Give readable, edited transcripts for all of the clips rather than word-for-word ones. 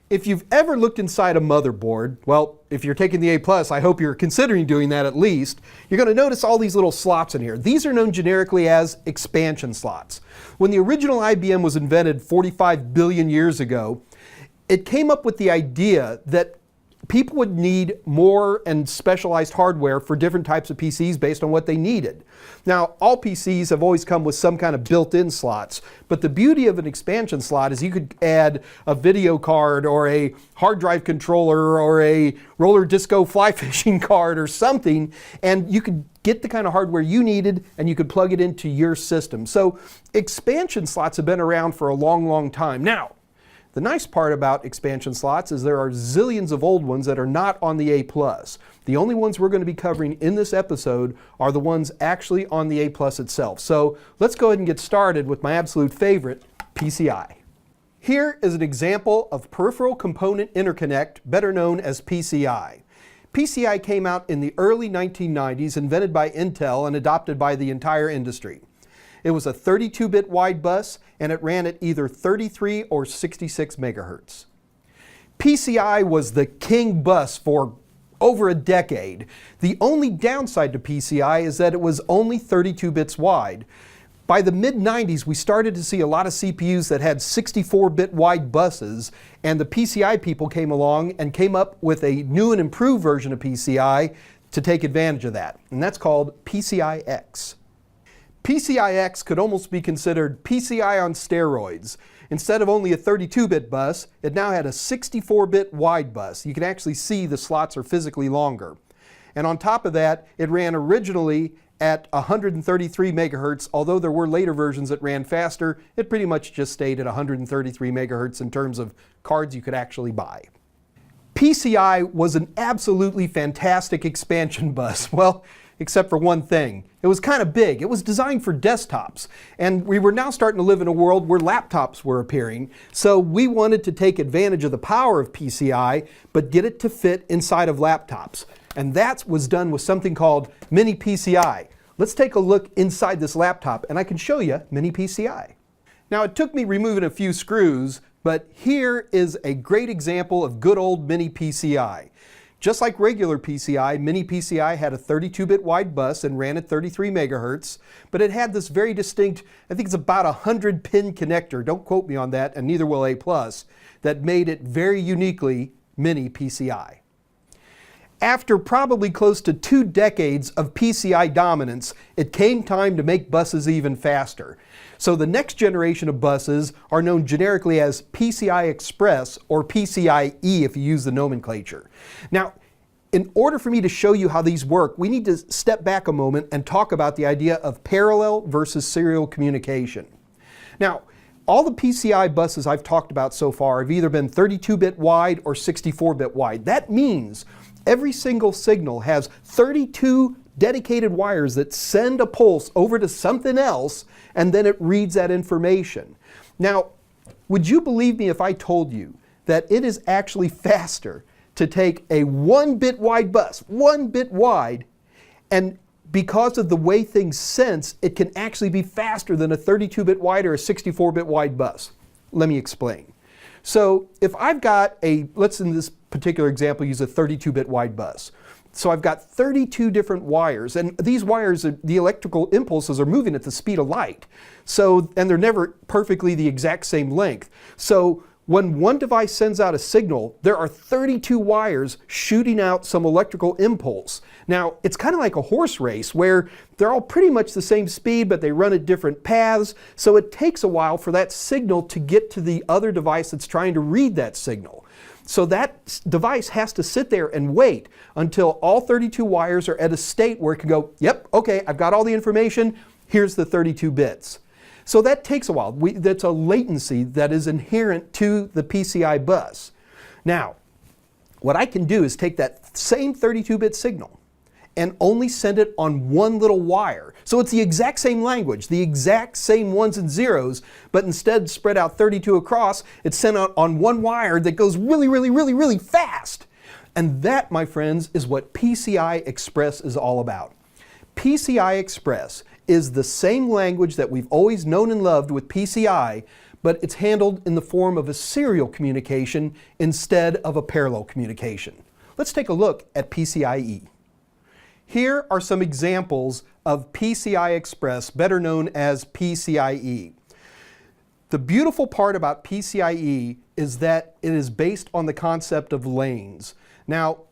If you've ever looked inside a motherboard, well, if you're taking the A+, I hope you're considering doing that at least, you're going to notice all these little slots in here. These are known generically as expansion slots. When the original IBM was invented 45 billion years ago, it came up with the idea that people would need more and specialized hardware for different types of PCs based on what they needed. Now, all PCs have always come with some kind of built-in slots, but the beauty of an expansion slot is you could add a video card or a hard drive controller or a roller disco fly fishing card or something, and you could get the kind of hardware you needed and you could plug it into your system. So expansion slots have been around for a long, long time. Now, the nice part about expansion slots is there are zillions of old ones that are not on the A+. The only ones we're going to be covering in this episode are the ones actually on the A+ itself. So let's go ahead and get started with my absolute favorite, PCI. Here is an example of Peripheral Component Interconnect, better known as PCI. PCI came out in the early 1990s, invented by Intel and adopted by the entire industry. It was a 32-bit wide bus, and it ran at either 33 or 66 megahertz. PCI was the king bus for over a decade. The only downside to PCI is that it was only 32 bits wide. By the mid-90s, we started to see a lot of CPUs that had 64-bit wide buses, and the PCI people came along and came up with a new and improved version of PCI to take advantage of that, and that's called PCI-X. PCI-X could almost be considered PCI on steroids. Instead of only a 32-bit bus, it now had a 64-bit wide bus. You can actually see the slots are physically longer. And on top of that, it ran originally at 133 megahertz. Although there were later versions that ran faster, it pretty much just stayed at 133 megahertz in terms of cards you could actually buy. PCI was an absolutely fantastic expansion bus. Well, except for one thing. It was kind of big. It was designed for desktops. And we were now starting to live in a world where laptops were appearing. So we wanted to take advantage of the power of PCI, but get it to fit inside of laptops. And that was done with something called Mini PCI. Let's take a look inside this laptop, and I can show you Mini PCI. Now, it took me removing a few screws, but here is a great example of good old Mini PCI. Just like regular PCI, Mini PCI had a 32-bit wide bus and ran at 33 megahertz, but it had this very distinct, I think it's about a 100-pin connector, don't quote me on that, and neither will A+, that made it very uniquely Mini PCI. After probably close to 2 decades of PCI dominance, it came time to make buses even faster. So the next generation of buses are known generically as PCI Express or PCIe if you use the nomenclature. Now, in order for me to show you how these work, we need to step back a moment and talk about the idea of parallel versus serial communication. Now, all the PCI buses I've talked about so far have either been 32-bit wide or 64-bit wide. That means every single signal has 32 dedicated wires that send a pulse over to something else, and then it reads that information. Now, would you believe me if I told you that it is actually faster to take a 1-bit wide bus, 1 bit wide, and because of the way things sense, it can actually be faster than a 32-bit wide or a 64-bit wide bus? Let me explain. So if I've got let's in this particular example use a 32-bit wide bus. So I've got 32 different wires, and these wires, the electrical impulses are moving at the speed of light. And they're never perfectly the exact same length. So when one device sends out a signal, there are 32 wires shooting out some electrical impulse. Now, it's kind of like a horse race where they're all pretty much the same speed, but they run at different paths. So it takes a while for that signal to get to the other device that's trying to read that signal. So that device has to sit there and wait until all 32 wires are at a state where it can go, yep, okay, I've got all the information, here's the 32 bits. So that takes a while. That's a latency that is inherent to the PCI bus. Now, what I can do is take that same 32-bit signal and only send it on one little wire. So it's the exact same language, the exact same ones and zeros, but instead spread out 32 across, it's sent out on one wire that goes really, really, really, really fast. And that, my friends, is what PCI Express is all about. PCI Express is the same language that we've always known and loved with PCI, but it's handled in the form of a serial communication instead of a parallel communication. Let's take a look at PCIe. Here are some examples of PCI Express, better known as PCIe. The beautiful part about PCIe is that it is based on the concept of lanes. Now,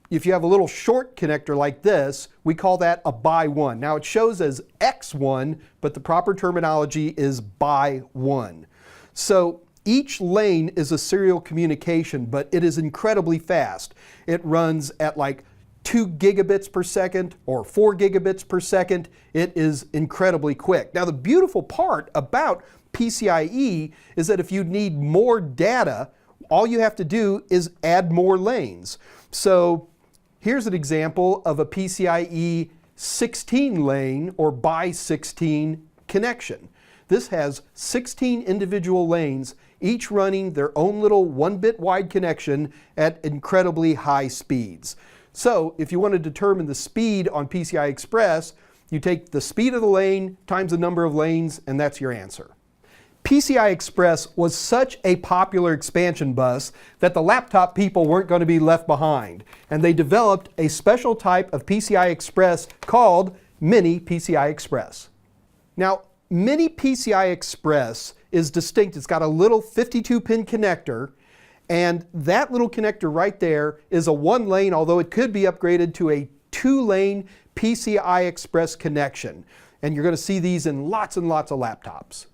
if you have a little short connector like this, we call that a by1. Now it shows as X1, but the proper terminology is by1. So each lane is a serial communication, but it is incredibly fast. It runs at like 2 gigabits per second or 4 gigabits per second. It is incredibly quick. Now the beautiful part about PCIe is that if you need more data, all you have to do is add more lanes. So here's an example of a PCIe 16 lane or by 16 connection. This has 16 individual lanes, each running their own little 1-bit wide connection at incredibly high speeds. So if you want to determine the speed on PCI Express, you take the speed of the lane times the number of lanes, and that's your answer. PCI Express was such a popular expansion bus that the laptop people weren't going to be left behind, and they developed a special type of PCI Express called Mini PCI Express. Now, Mini PCI Express is distinct. It's got a little 52-pin connector, and that little connector right there is a 1-lane, although it could be upgraded to a 2-lane PCI Express connection. And you're going to see these in lots and lots of laptops.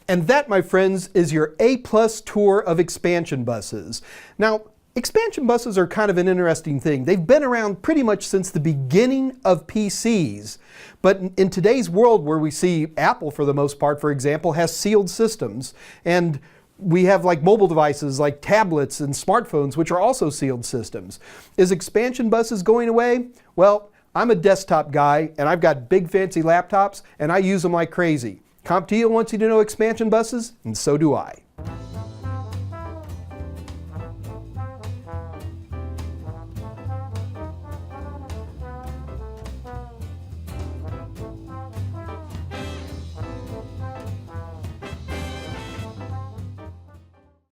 And that, my friends, is your A-plus tour of expansion buses. Now, expansion buses are kind of an interesting thing. They've been around pretty much since the beginning of PCs. But in today's world, where we see Apple, for the most part, for example, has sealed systems, and we have like mobile devices like tablets and smartphones, which are also sealed systems. Is expansion buses going away? Well, I'm a desktop guy, and I've got big fancy laptops, and I use them like crazy. CompTIA wants you to know expansion buses, and so do I.